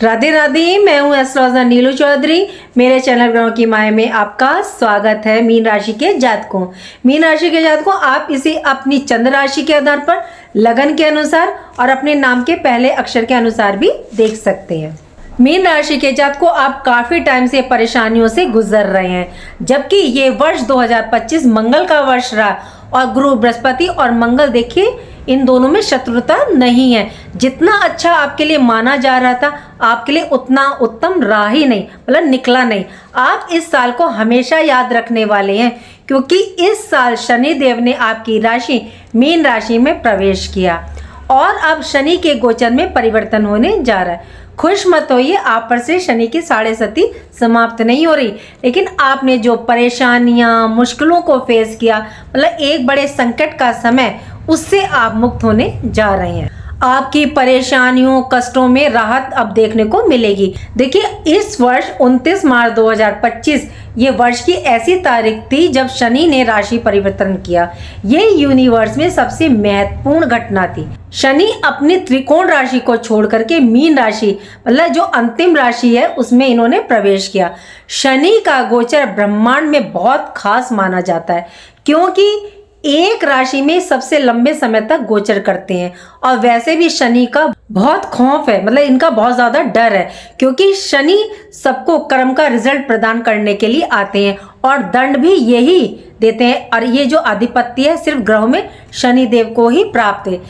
राधे राधे, मैं हूँ एस्ट्रोलॉजर नीलू चौधरी। मेरे चैनल ग्रहों की माया में आपका स्वागत है। मीन राशि के जातकों, आप इसे अपनी चंद्र राशि के आधार पर, लगन के अनुसार और अपने नाम के पहले अक्षर के अनुसार भी देख सकते हैं। मीन राशि के जातकों, आप काफी टाइम से परेशानियों से गुजर रहे हैं, जबकि ये वर्ष 2025 मंगल का वर्ष रहा और गुरु बृहस्पति और मंगल देखिए इन दोनों में शत्रुता नहीं है। जितना अच्छा आपके लिए माना जा रहा था, आपके लिए उतना उत्तम रहा ही नहीं, मतलब निकला नहीं। आप इस साल को हमेशा याद रखने वाले हैं, क्योंकि इस साल शनि देव ने आपकी राशि मीन राशि में प्रवेश किया और अब शनि के गोचर में परिवर्तन होने जा रहा है। खुश मत होइए, आप पर से शनि की 7.5 समाप्त नहीं हो रही, लेकिन आपने जो परेशानियां मुश्किलों को फेस किया, मतलब एक बड़े संकट का समय, उससे आप मुक्त होने जा रहे हैं। आपकी परेशानियों कष्टों में राहत अब देखने को मिलेगी। देखिए, इस वर्ष 29 मार्च 2025 ये वर्ष की ऐसी तारीख थी जब शनि ने राशि परिवर्तन किया। ये यूनिवर्स में सबसे महत्वपूर्ण घटना थी। शनि अपनी त्रिकोण राशि को छोड़ करके मीन राशि, मतलब जो अंतिम राशि है, उसमें इन्होंने प्रवेश किया। शनि का गोचर ब्रह्मांड में बहुत खास माना जाता है, क्योंकि एक राशि में सबसे लंबे समय तक गोचर करते हैं। और वैसे भी शनि का बहुत खौफ है, मतलब इनका बहुत ज्यादा डर है, क्योंकि शनि सबको कर्म का रिजल्ट प्रदान करने के लिए आते हैं और दंड भी यही देते हैं। और ये जो आधिपत्य है सिर्फ ग्रहों में शनि देव को ही प्राप्त है।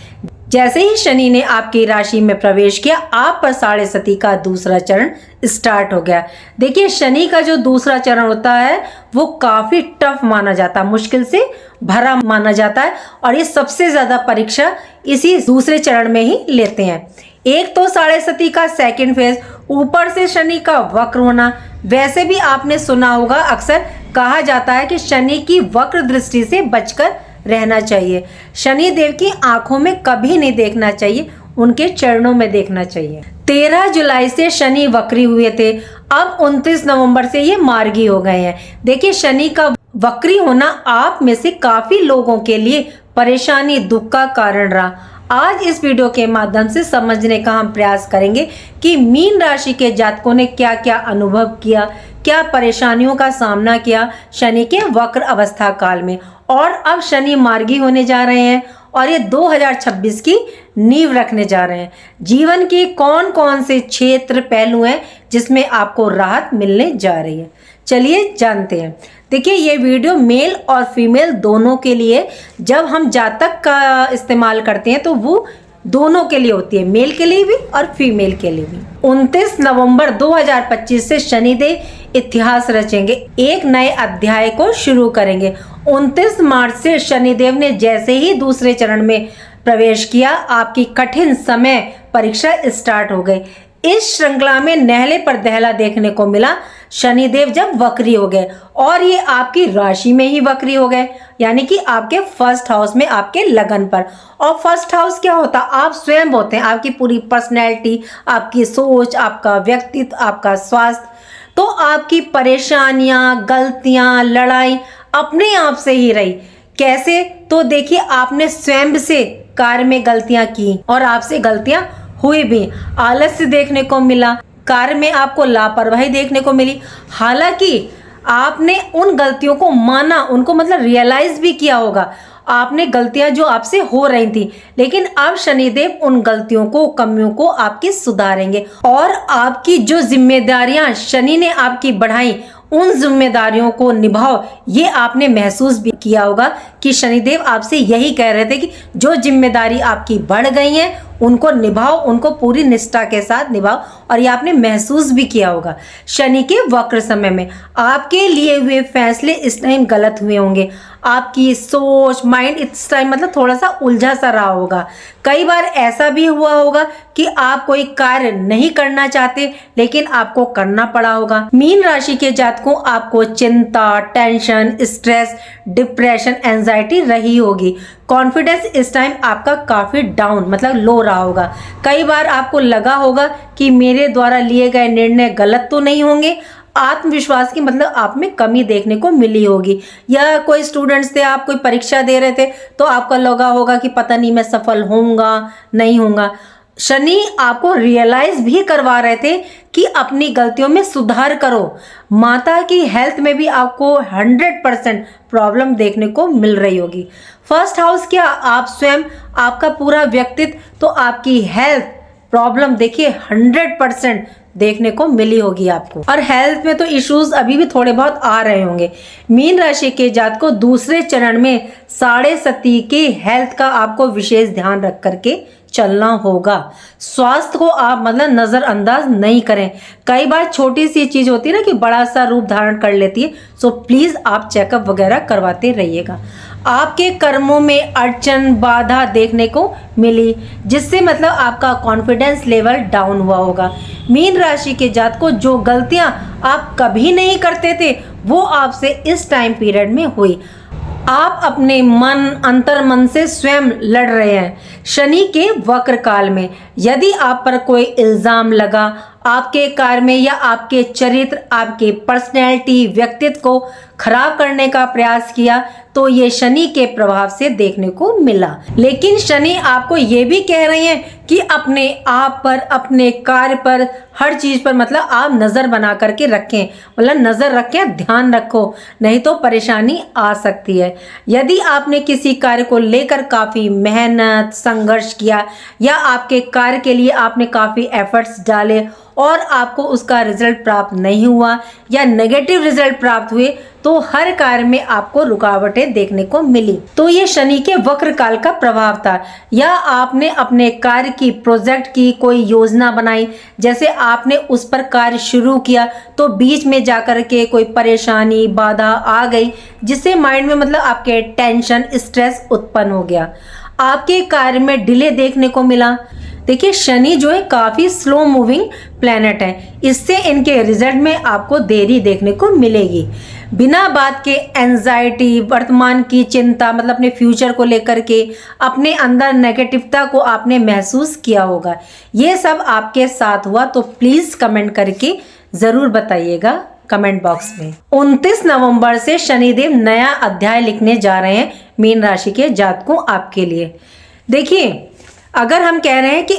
जैसे ही शनि ने आपकी राशि में प्रवेश किया, आप पर 7.5 का दूसरा चरण स्टार्ट हो गया। देखिए, शनि का जो दूसरा चरण होता है वो काफी टफ माना जाता है, मुश्किल से भरा माना जाता है, और ये सबसे ज्यादा परीक्षा इसी दूसरे चरण में ही लेते हैं। एक तो 7.5 का सेकंड फेज, ऊपर से शनि का वक्र होना। वैसे भी आपने सुना होगा, अक्सर कहा जाता है कि शनि की वक्र दृष्टि से बचकर रहना चाहिए। शनि देव की आंखों में कभी नहीं देखना चाहिए, उनके चरणों में देखना चाहिए। 13 जुलाई से शनि वक्री हुए थे, अब 29 नवंबर से ये मार्गी हो गए हैं। देखिए, शनि का वक्री होना आप में से काफी लोगों के लिए परेशानी, दुख का कारण रहा। आज इस वीडियो के माध्यम से समझने का हम प्रयास करेंगे कि मीन राशि के जातकों ने क्या क्या अनुभव किया, क्या परेशानियों का सामना किया शनि के वक्र अवस्था काल में। और अब शनि मार्गी होने जा रहे हैं और ये 2026 की नींव रखने जा रहे हैं। जीवन के कौन कौन से क्षेत्र, पहलू हैं जिसमें आपको राहत मिलने जा रही है, चलिए जानते हैं। देखिए, ये वीडियो मेल और फीमेल दोनों के लिए, जब हम जातक का इस्तेमाल करते हैं तो वो दोनों के लिए होती है, मेल के लिए भी और फीमेल के लिए भी। 29 नवंबर 2025 से शनिदेव इतिहास रचेंगे, एक नए अध्याय को शुरू करेंगे। 29 मार्च से शनिदेव ने जैसे ही दूसरे चरण में प्रवेश किया, आपकी कठिन समय परीक्षा स्टार्ट हो गई। इस श्रृंखला में नहले पर दहला देखने को मिला शनिदेव जब वक्री हो गए, और ये आपकी राशि में ही वक्री हो गए, यानी कि आपके फर्स्ट हाउस में, आपके लगन पर। और फर्स्ट हाउस क्या होता है? आप स्वयं होते हैं, आपकी पूरी पर्सनैलिटी, आपकी सोच, आपका व्यक्तित्व, आपका स्वास्थ्य। तो आपकी परेशानियां, गलतियां, लड़ाई अपने आप से ही रही। कैसे? तो देखिए, आपने स्वयं से कार्य में गलतियां की और आपसे गलतियां हुई भी। आलस्य देखने को मिला, कार्य में आपको लापरवाही देखने को मिली। हालांकि आपने उन गलतियों को माना, उनको मतलब रियलाइज भी किया होगा, आपने गलतियां जो आपसे हो रही थी, लेकिन अब शनिदेव उन गलतियों को, कमियों को आपकी सुधारेंगे। और आपकी जो जिम्मेदारियां शनि ने आपकी बढ़ाई, उन जिम्मेदारियों को निभाओ। ये आपने महसूस भी किया होगा कि शनिदेव आपसे यही कह रहे थे कि जो जिम्मेदारी आपकी बढ़ गई है उनको निभाओ, उनको पूरी निष्ठा के साथ निभाओ। और ये आपने महसूस भी किया होगा। शनि के वक्र समय में आपके लिए हुए फैसले इस टाइम गलत हुए होंगे। आपकी सोच, माइंड इस टाइम मतलब थोड़ा सा उलझा सा रहा होगा। कई बार ऐसा भी हुआ होगा कि आप कोई कार्य नहीं करना चाहते, लेकिन आपको करना पड़ा होगा। मीन राशि के जातकों, आपको चिंता, टेंशन, स्ट्रेस, डिप्रेशन, एंजाइटी रही होगी। कॉन्फिडेंस इस टाइम आपका काफी डाउन, मतलब लो रहा होगा। कई बार आपको लगा होगा कि मेरे द्वारा लिए गए निर्णय गलत तो नहीं होंगे। आत्मविश्वास की मतलब आप में कमी देखने को मिली होगी। या कोई स्टूडेंट्स थे, आप कोई परीक्षा दे रहे थे, तो आपको लगा होगा कि पता नहीं मैं सफल होऊंगा नहीं होऊंगा। शनि आपको रियलाइज भी करवा रहे थे कि अपनी गलतियों में सुधार करो। माता की हेल्थ में भी आपको 100% प्रॉब्लम देखने को मिल रही होगी। फर्स्ट हाउस क्या, आप स्वयं, आपका पूरा व्यक्तित्व, तो आपकी हेल्थ प्रॉब्लम देखिए 100% देखने को मिली होगी आपको। और हेल्थ में तो इश्यूज अभी भी थोड़े बहुत आ रहे होंगे। मीन राशि के जातक को दूसरे चरण में साढ़े सती की हेल्थ का आपको विशेष ध्यान रख करके चलना होगा। स्वास्थ्य को आप मतलब नजरअंदाज नहीं करें। कई बार छोटी सी चीज होती है ना कि बड़ा सा रूप धारण कर लेती है। सो प्लीज आप चेकअप वगैरह करवाते रहिएगा। आपके कर्मों में अड़चन बाधा देखने को मिली, जिससे मतलब आपका कॉन्फिडेंस लेवल डाउन हुआ होगा। मीन राशि के जातक को जो गलतियां आप कभी नहीं करते थे वो आपसे इस टाइम पीरियड में हुई। आप अपने मन अंतर मन से स्वयं लड़ रहे हैं। शनि के वक्र काल में यदि आप पर कोई इल्जाम लगा, आपके कार्य में या आपके चरित्र, आपके पर्सनैलिटी, व्यक्तित्व को खराब करने का प्रयास किया, तो ये शनि के प्रभाव से देखने को मिला। लेकिन शनि आपको ये भी कह रहे हैं कि अपने आप पर, अपने कार्य पर, हर चीज पर मतलब आप नजर बना करके रखें, मतलब नजर रखें, ध्यान रखो, नहीं तो परेशानी आ सकती है। यदि आपने किसी कार्य को लेकर काफी मेहनत संघर्ष किया या आपके कार्य के लिए आपने काफी एफर्ट्स डाले और आपको उसका रिजल्ट प्राप्त नहीं हुआ या नेगेटिव रिजल्ट प्राप्त हुए, तो हर कार्य में आपको रुकावटें देखने को मिली। तो ये शनि के वक्र काल का प्रभाव था। या आपने अपने कार्य की, प्रोजेक्ट की कोई योजना बनाई, जैसे आपने उस पर कार्य शुरू किया तो बीच में जाकर के कोई परेशानी बाधा आ गई, जिससे माइंड में मतलब आपके टेंशन स्ट्रेस उत्पन्न हो गया। आपके कार्य में डिले देखने को मिला। देखिए शनि जो है काफी स्लो मूविंग प्लेनेट है, इससे इनके रिजल्ट में आपको देरी देखने को मिलेगी। बिना बात के एंजाइटी, वर्तमान की चिंता, मतलब अपने फ्यूचर को लेकर के अपने अंदर नेगेटिवता को आपने महसूस किया होगा। ये सब आपके साथ हुआ तो प्लीज कमेंट करके जरूर बताइएगा कमेंट बॉक्स में। 29 नवंबर से शनिदेव नया अध्याय लिखने जा रहे हैं मीन राशि के जातकों आपके लिए। देखिए अगर हम कह रहे हैं कि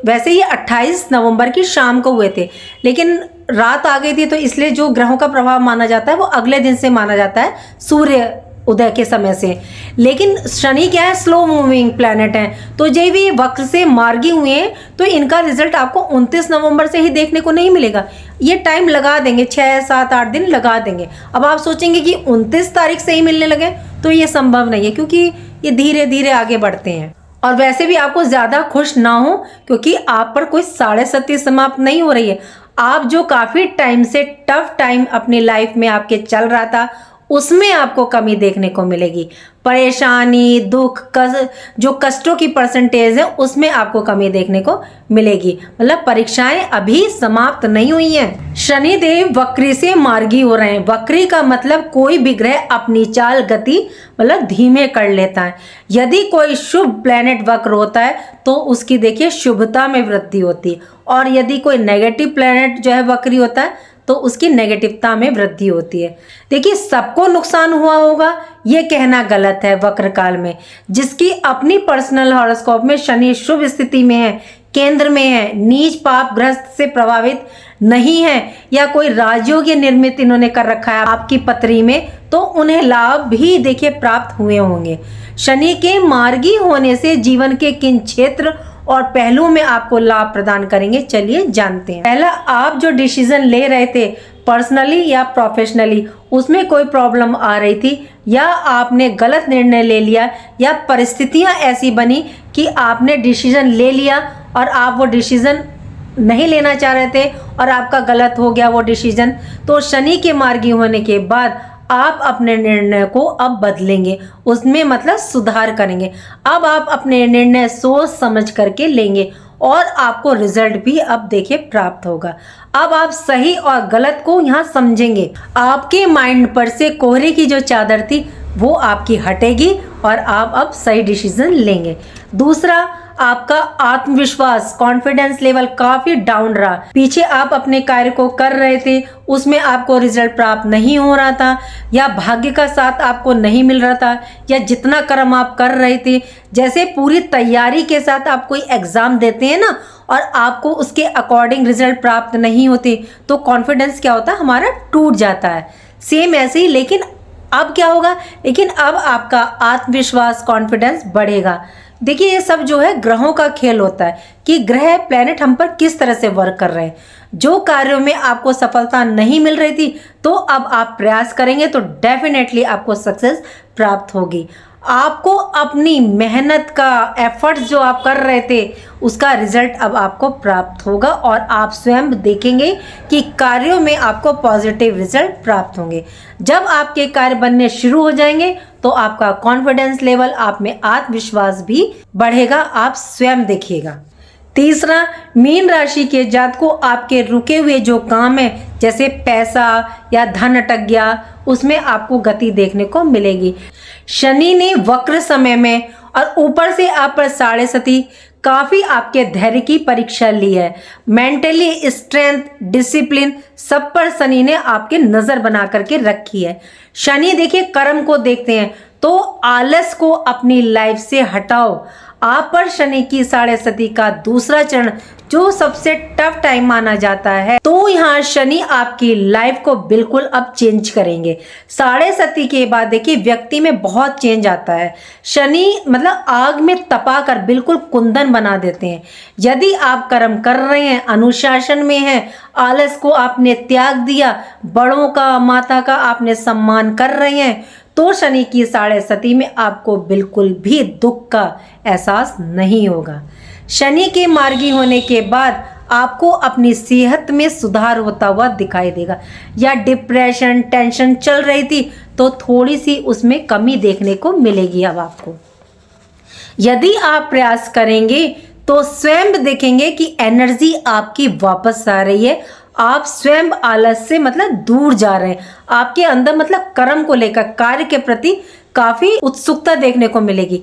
वैसे ये 28 नवंबर की शाम को हुए थे, लेकिन रात आ गई थी, तो इसलिए जो ग्रहों का प्रभाव माना जाता है वो अगले दिन से माना जाता है, सूर्य उदय के समय से। लेकिन शनि क्या है, स्लो मूविंग प्लैनेट है, तो जब ये वक्र से मार्गी हुए हैं तो इनका रिजल्ट आपको 29 नवंबर से ही देखने को नहीं मिलेगा। ये टाइम लगा देंगे, 6, 7, 8 दिन लगा देंगे। अब आप सोचेंगे कि 29 तारीख से ही मिलने लगे, तो ये संभव नहीं है, क्योंकि ये धीरे धीरे आगे बढ़ते हैं। और वैसे भी आपको ज्यादा खुश ना हो, क्योंकि आप पर कोई साढ़े सती समाप्त नहीं हो रही है। आप जो काफी टाइम से टफ टाइम अपनी लाइफ में आपके चल रहा था, उसमें आपको कमी देखने को मिलेगी। परेशानी, दुख, जो कष्टों की परसेंटेज है उसमें आपको कमी देखने को मिलेगी। मतलब परीक्षाएं अभी समाप्त नहीं हुई हैं। शनिदेव वक्री से मार्गी हो रहे हैं। वक्री का मतलब कोई भी ग्रह अपनी चाल गति मतलब धीमे कर लेता है। यदि कोई शुभ प्लेनेट वक्र होता है तो उसकी देखिए शुभता में वृद्धि होती है, और यदि कोई नेगेटिव प्लेनेट जो है वक्री होता है तो उसकी नेगेटिवता में वृद्धि होती है। देखिए सबको नुकसान हुआ होगा ये कहना गलत है। वक्र काल में जिसकी अपनी पर्सनल हॉरोस्कोप में शनि शुभ स्थिति में है, केंद्र में है, नीच पाप ग्रस्त से प्रभावित नहीं है, या कोई राजयोग निर्मित इन्होंने कर रखा है आपकी पत्री में, तो उन्हें लाभ भी देखिए प्राप्त हुए होंगे। शनि के मार्गी होने से जीवन के किन क्षेत्र और पहलू में आपको लाभ प्रदान करेंगे, चलिए जानते हैं। पहला, आप जो डिसीजन ले रहे थे पर्सनली या प्रोफेशनली, उसमें कोई प्रॉब्लम आ रही थी, या आपने गलत निर्णय ले लिया, या परिस्थितियां ऐसी बनी कि आपने डिसीजन ले लिया और आप वो डिसीजन नहीं लेना चाह रहे थे और आपका गलत हो गया वो डिसीजन, तो शनि के मार्गी होने के बाद आप अपने निर्णय को अब बदलेंगे, उसमें मतलब सुधार करेंगे। अब आप अपने निर्णय सोच समझ करके लेंगे और आपको रिजल्ट भी अब देखिए प्राप्त होगा। अब आप सही और गलत को यहाँ समझेंगे। आपके माइंड पर से कोहरे की जो चादर थी वो आपकी हटेगी और आप अब सही डिसीजन लेंगे। दूसरा, आपका आत्मविश्वास, कॉन्फिडेंस लेवल काफी डाउन रहा। पीछे आप अपने कार्य को कर रहे थे, उसमें आपको रिजल्ट प्राप्त नहीं हो रहा था, या भाग्य का साथ आपको नहीं मिल रहा था, या जितना कर्म आप कर रहे थे, जैसे पूरी तैयारी के साथ आप कोई एग्जाम देते हैं ना और आपको उसके अकॉर्डिंग रिजल्ट प्राप्त नहीं होते, तो कॉन्फिडेंस क्या होता है, हमारा टूट जाता है। सेम ऐसे ही लेकिन अब क्या होगा, लेकिन अब आपका आत्मविश्वास, कॉन्फिडेंस बढ़ेगा। देखिए ये सब जो है ग्रहों का खेल होता है कि ग्रह, प्लेनेट हम पर किस तरह से वर्क कर रहे हैं। जो कार्यों में आपको सफलता नहीं मिल रही थी, तो अब आप प्रयास करेंगे तो डेफिनेटली आपको सक्सेस प्राप्त होगी। आपको अपनी मेहनत का, एफर्ट्स जो आप कर रहे थे, उसका रिजल्ट अब आपको प्राप्त होगा और आप स्वयं देखेंगे कि कार्यों में आपको पॉजिटिव रिजल्ट प्राप्त होंगे। जब आपके कार्य बनने शुरू हो जाएंगे तो आपका कॉन्फिडेंस लेवल, आप में आत्मविश्वास भी बढ़ेगा, आप स्वयं देखिएगा। तीसरा, मीन राशि के जातकों, आपके रुके हुए जो काम है, जैसे पैसा या धन अटक गया, उसमें आपको गति देखने को मिलेगी। शनि ने वक्र समय में और ऊपर से आप पर 6.5 काफी आपके धैर्य की परीक्षा ली है। मेंटली स्ट्रेंथ, डिसिप्लिन, सब पर शनि ने आपके नजर बना करके रखी है। शनि देखिए कर्म को देखते हैं, तो आलस को अपनी लाइफ से हटाओ। आप पर शनि की 6.5 का दूसरा चरण, जो सबसे टफ टाइम माना जाता है, तो यहाँ शनि आपकी लाइफ को बिल्कुल अब चेंज करेंगे। 6.5 के बाद देखिए व्यक्ति में बहुत चेंज आता है। शनि मतलब आग में तपा कर बिल्कुल कुंदन बना देते हैं। यदि आप कर्म कर रहे हैं, अनुशासन में हैं, आलस को आपने त्याग दिया, बड़ों का, माता का आपने सम्मान कर रहे हैं, तो शनि की 6.5 में आपको बिल्कुल भी दुख का एहसास नहीं होगा। शनि के मार्गी होने के बाद आपको अपनी सेहत में सुधार होता हुआ दिखाई देगा, या डिप्रेशन, टेंशन चल रही थी तो थोड़ी सी उसमें कमी देखने को मिलेगी। अब आपको यदि आप प्रयास करेंगे तो स्वयं देखेंगे कि एनर्जी आपकी वापस आ रही है। आप स्वयं आलस से मतलब दूर जा रहे हैं। आपके अंदर मतलब कर्म को लेकर, कार्य के प्रति काफी उत्सुकता देखने को मिलेगी।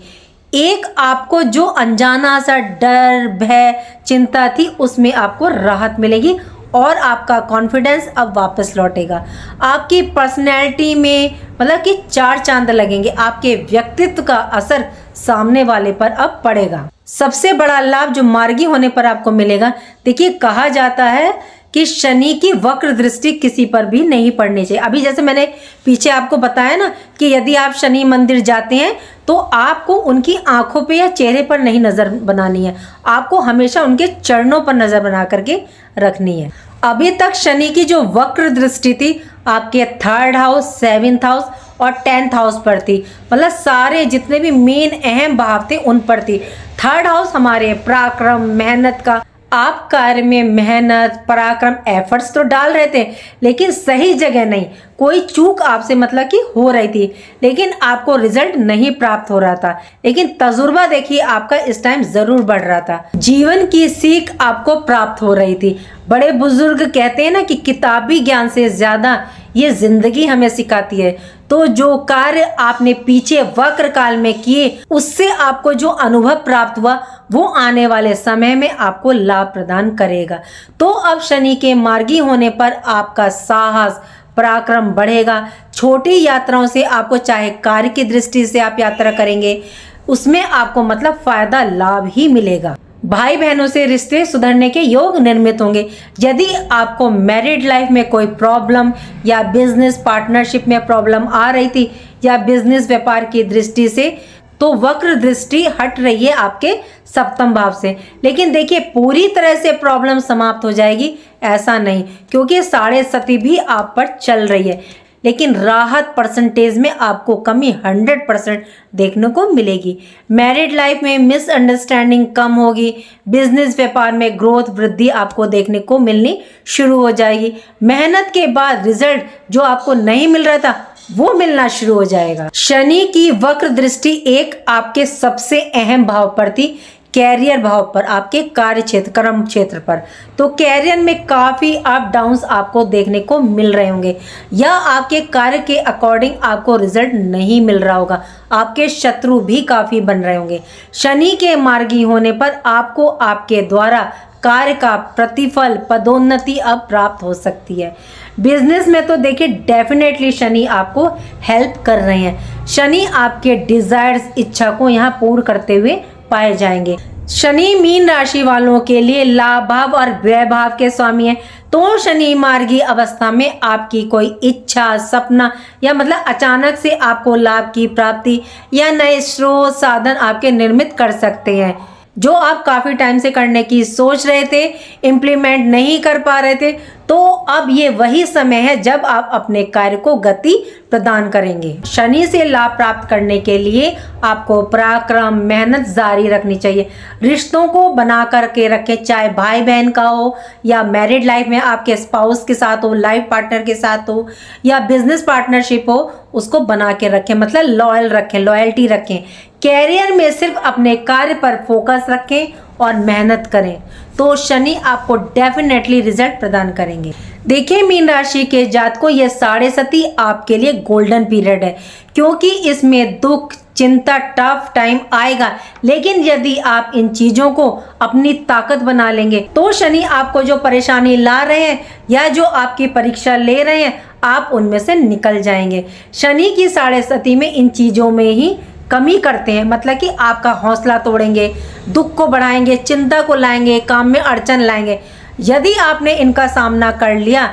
एक आपको जो अनजाना सा डर, भय, चिंता थी, उसमें आपको राहत मिलेगी और आपका कॉन्फिडेंस अब वापस लौटेगा। आपकी पर्सनैलिटी में मतलब कि 4 चांद लगेंगे। आपके व्यक्तित्व का असर सामने वाले पर अब पड़ेगा। सबसे बड़ा लाभ जो मार्गी होने पर आपको मिलेगा, देखिए कहा जाता है कि शनि की वक्र दृष्टि किसी पर भी नहीं पड़नी चाहिए। अभी जैसे मैंने पीछे आपको बताया ना कि यदि आप शनि मंदिर जाते हैं तो आपको उनकी आंखों पे या चेहरे पर नहीं नजर बनानी है, आपको हमेशा उनके चरणों पर नजर बना करके रखनी है। अभी तक शनि की जो वक्र दृष्टि थी आपके 3rd हाउस, 7th हाउस और 10th हाउस पर थी। मतलब सारे जितने भी मेन अहम भाव थे उन पर थी। 3rd हाउस हमारे पराक्रम, मेहनत का, आप कार्य में मेहनत, पराक्रम, एफर्ट्स तो डाल रहे थे, लेकिन सही जगह नहीं। कोई चूक आपसे मतलब कि हो रही थी, लेकिन आपको रिजल्ट नहीं प्राप्त हो रहा था। लेकिन तजुर्बा देखिए आपका इस टाइम जरूर बढ़ रहा था। जीवन की सीख आपको प्राप्त हो रही थी। बड़े बुजुर्ग कहते हैं ना कि किताबी ज्ञान से ज्यादा ये जिंदगी हमें सिखाती है। तो जो कार्य आपने पीछे वक्र काल में किए, उससे आपको जो अनुभव प्राप्त हुआ, वो आने वाले समय में आपको लाभ प्रदान करेगा। तो अब शनि के मार्गी होने पर आपका साहस, पराक्रम बढ़ेगा। छोटी यात्राओं से आपको, चाहे कार्य की दृष्टि से आप यात्रा करेंगे, उसमें आपको मतलब फायदा, लाभ ही मिलेगा। भाई बहनों से रिश्ते सुधरने के योग निर्मित होंगे। यदि आपको मैरिड लाइफ में कोई प्रॉब्लम या बिजनेस पार्टनरशिप में प्रॉब्लम आ रही थी, या बिजनेस व्यापार की दृष्टि से, तो वक्र दृष्टि हट रही है आपके 7th भाव से। लेकिन देखिए पूरी तरह से प्रॉब्लम समाप्त हो जाएगी ऐसा नहीं, क्योंकि 6.5 भी आप पर चल रही है, लेकिन राहत परसेंटेज में आपको कमी 100% देखने को मिलेगी। मैरिड लाइफ में मिसअंडरस्टैंडिंग कम होगी। बिजनेस व्यापार में ग्रोथ, वृद्धि आपको देखने को मिलनी शुरू हो जाएगी। मेहनत के बाद रिजल्ट जो आपको नहीं मिल रहा था, वो मिलना शुरू हो जाएगा। शनि की वक्र दृष्टि एक आपके सबसे अहम भाव पर थी कैरियर भाव पर, आपके कार्य क्षेत्र, कर्म क्षेत्र पर। तो कैरियर में काफ़ी अप डाउन्स आपको देखने को मिल रहे होंगे, या आपके कार्य के अकॉर्डिंग आपको रिजल्ट नहीं मिल रहा होगा, आपके शत्रु भी काफ़ी बन रहे होंगे। शनि के मार्गी होने पर आपको आपके द्वारा कार्य का प्रतिफल, पदोन्नति अब प्राप्त हो सकती है। बिजनेस में तो देखिए डेफिनेटली शनि आपको हेल्प कर रहे हैं। शनि आपके डिजायर्स, इच्छा को यहाँ पूर्ण करते हुए पाए जाएंगे। शनि मीन राशि वालों के लिए लाभ भाव और व्यय भाव के स्वामी है। तो शनि मार्गी अवस्था में आपकी कोई इच्छा, सपना या मतलब अचानक से आपको लाभ की प्राप्ति या नए स्रोत, साधन आपके निर्मित कर सकते हैं। जो आप काफ़ी टाइम से करने की सोच रहे थे, इम्प्लीमेंट नहीं कर पा रहे थे, तो अब ये वही समय है जब आप अपने कार्य को गति प्रदान करेंगे। शनि से लाभ प्राप्त करने के लिए आपको पराक्रम, मेहनत जारी रखनी चाहिए। रिश्तों को बना करके रखें, चाहे भाई बहन का हो या मैरिड लाइफ में आपके स्पाउस के साथ हो, लाइफ पार्टनर के साथ हो या बिजनेस पार्टनरशिप हो, उसको बना के रखें, मतलब लॉयल रखें, लॉयल्टी रखें। कैरियर में सिर्फ अपने कार्य पर फोकस रखें और मेहनत करें, तो शनि आपको डेफिनेटली रिजल्ट प्रदान करेंगे। देखिए मीन राशि के जातकों, ये 7.5 आपके लिए गोल्डन पीरियड है, क्योंकि इसमें दुख, चिंता, टफ टाइम आएगा, लेकिन यदि आप इन चीजों को अपनी ताकत बना लेंगे तो शनि आपको जो परेशानी ला रहे हैं या जो आपकी परीक्षा ले रहे हैं, आप उनमें से निकल जाएंगे। शनि की 7.5 में इन चीजों में ही कमी करते हैं, मतलब कि आपका हौसला तोड़ेंगे, दुख को बढ़ाएंगे, चिंता को लाएंगे, काम में अड़चन लाएंगे। यदि आपने इनका सामना कर लिया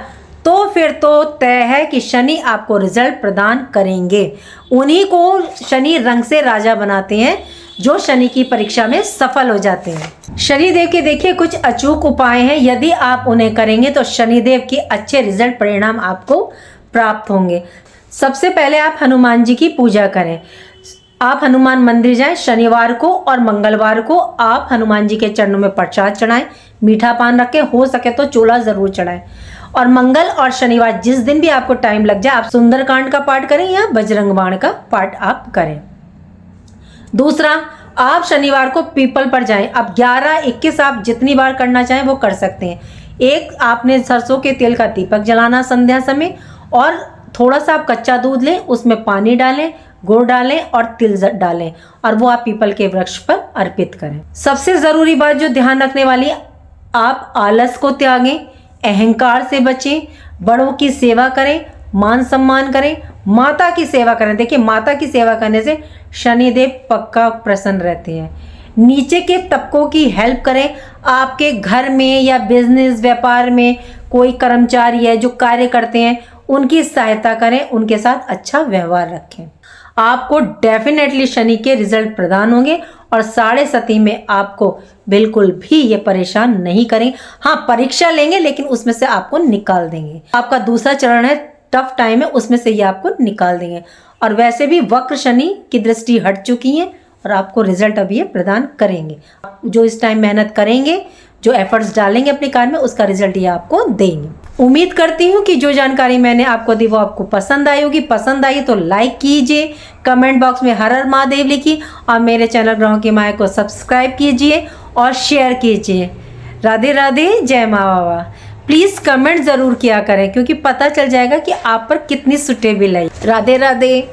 तो फिर तो तय है कि शनि आपको रिजल्ट प्रदान करेंगे। उन्हीं को शनि रंग से राजा बनाते हैं जो शनि की परीक्षा में सफल हो जाते हैं। शनिदेव के देखिए कुछ अचूक उपाय हैं, यदि आप उन्हें करेंगे तो शनिदेव के अच्छे रिजल्ट, परिणाम आपको प्राप्त होंगे। सबसे पहले आप हनुमान जी की पूजा करें। आप हनुमान मंदिर जाएं, शनिवार को और मंगलवार को आप हनुमान जी के चरणों में प्रसाद चढ़ाएं, मीठा पान रखें, हो सके तो चोला जरूर चढ़ाएं। और मंगल और शनिवार जिस दिन भी आपको टाइम लग जाए, आप सुंदरकांड का पाठ करें या बजरंग बाण का पाठ आप करें। दूसरा, आप शनिवार को पीपल पर जाएं। अब 11, 21 आप जितनी बार करना चाहें वो कर सकते हैं। एक, आपने सरसों के तेल का दीपक जलाना संध्या समय, और थोड़ा सा आप कच्चा दूध लें, उसमें पानी डालें, गुड़ डालें और तिल डालें, और वो आप पीपल के वृक्ष पर अर्पित करें। सबसे जरूरी बात जो ध्यान रखने वाली है, आप आलस को त्यागें, अहंकार से बचें, बड़ों की सेवा करें, मान सम्मान करें, माता की सेवा करें। देखिए माता की सेवा करने से शनिदेव पक्का प्रसन्न रहते हैं। नीचे के तबकों की हेल्प करें। आपके घर में या बिजनेस व्यापार में कोई कर्मचारी है जो कार्य करते हैं, उनकी सहायता करें, उनके साथ अच्छा व्यवहार रखें। आपको डेफिनेटली शनि के रिजल्ट प्रदान होंगे और 7.5 में आपको बिल्कुल भी ये परेशान नहीं करें। हाँ, परीक्षा लेंगे लेकिन उसमें से आपको निकाल देंगे। आपका दूसरा चरण है, टफ टाइम है, उसमें से ये आपको निकाल देंगे। और वैसे भी वक्र शनि की दृष्टि हट चुकी है और आपको रिजल्ट अभी ये प्रदान करेंगे। जो इस टाइम मेहनत करेंगे, जो एफर्ट्स डालेंगे अपने कार्य में, उसका रिजल्ट ये आपको देंगे। उम्मीद करती हूँ कि जो जानकारी मैंने आपको दी वो आपको पसंद आई होगी। पसंद आई तो लाइक कीजिए, कमेंट बॉक्स में हर हर महादेव लिखिए और मेरे चैनल ग्रहों की माया को सब्सक्राइब कीजिए और शेयर कीजिए। राधे राधे, जय माँ बाबा। प्लीज़ कमेंट ज़रूर किया करें, क्योंकि पता चल जाएगा कि आप पर कितनी सुटेबल है। राधे राधे।